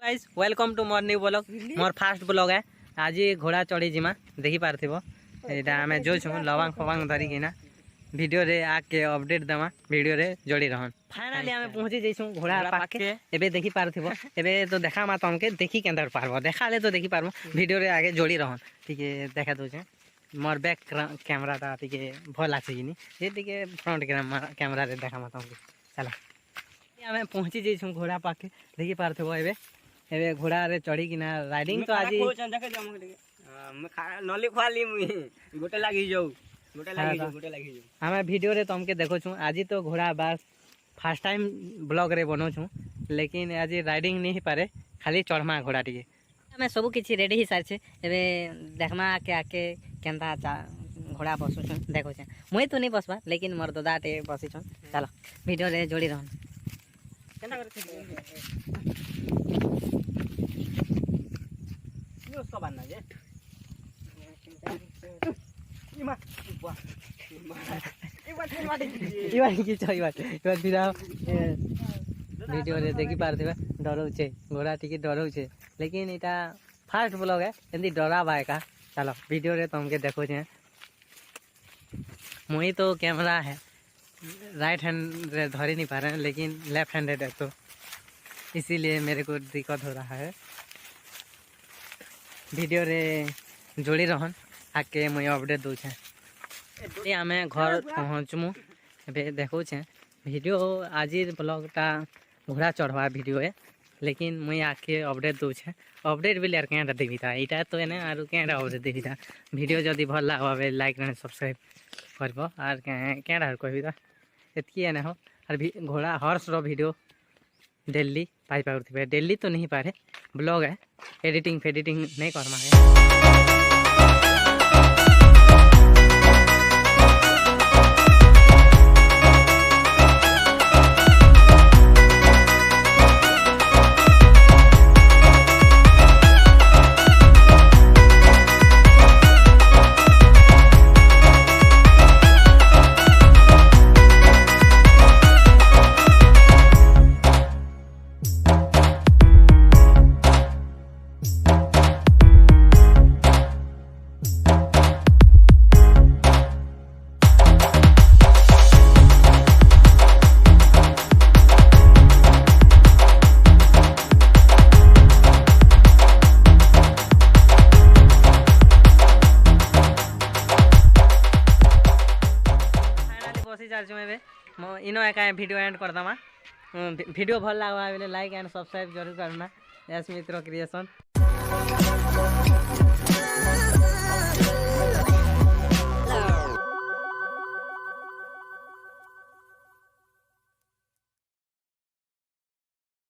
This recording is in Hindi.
Guys welcome to more new blog more fast blog है। आज घोड़ा चढ़ी जिमा देखी पार्थिबो एटा आमे जो छु लवांग फवांग धरी किना वीडियो रे आके अपडेट दमा वीडियो रे जोड़ी रहन। फाइनली आमे पहुंची जइसु घोड़ा पाके एबे देखी पार्थिबो एबे तो देखा मा तमके देखी केंदर पारबो देखाले तो देखी पारबो वीडियो रे आगे जोड़ी रहन। ठीक है देखा दो छे मोर बैक कैमरा ता ठीक है भल आछे किनी ए ठीक है फ्रंट कैमरा रे देखा मा तमके चला आमे पहुंची जइसु घोड़ा पाके देखी पार्थिबो एबे एबे घोड़ा रे चढ़ी किना राइडिंग तो आज नली खाली गोटे लागी जाऊ हमें वीडियो रे तुमके देखो छु आज तो घोड़ा बस फर्स्ट टाइम ब्लॉग रे बनो छु लेकिन आज राइडिंग नहीं पारे खाली चढ़मा घोड़ा टिके हमें सब किछि रेडी ही सार छे एबे देखमा के आके केंता घोड़ा बसु छु देखो छे मुई तो नहीं बसबा लेकिन मोर दादा टे बसी छु चलो वीडियो रे जोड़ी रहन केना करे उसको बनना जे वीडियो रे देखी पारथिबे डरौ छे घोड़ा टिके डरौ छे लेकिन इटा फास्ट ब्लॉग है एंदी डरा बाय का चलो वीडियो रे तुमके देखो छे मुई तो कैमरा है राइट हैंड रे धरी नहीं पा रहे हैं लेकिन लेफ्ट हैंडेड है तो इसीलिए मेरे को दिक्कत हो रहा है। वीडियो रे जोड़ी रहन आके मुई अपडेट दउ छे आमे घर पहुँचमु एबे देखो छे वीडियो आज ब्लॉगटा घोड़ा चढ़वा वीडियो है लेकिन मुई आके अपडेट दउ छे अपडेट भी लेर केटा देबी था इटा तो एने आरु केटा अपडेट देबी था वीडियो जदी भल लागबे लाइक एंड सब्सक्राइब करबो आर केटा कहबी था एतकी एने हो आर घोड़ा हॉर्स रो वीडियो डेली पाई पाउथिबे डेली तो नहीं पारे ब्लॉग है एडिटिंग फेडिटिंग नहीं करमा है। इनो एका वीडियो एंड कर दमा वीडियो भल लागबा लाइक एंड सब्सक्राइब जरूर करना। यस मित्र क्रिएशन।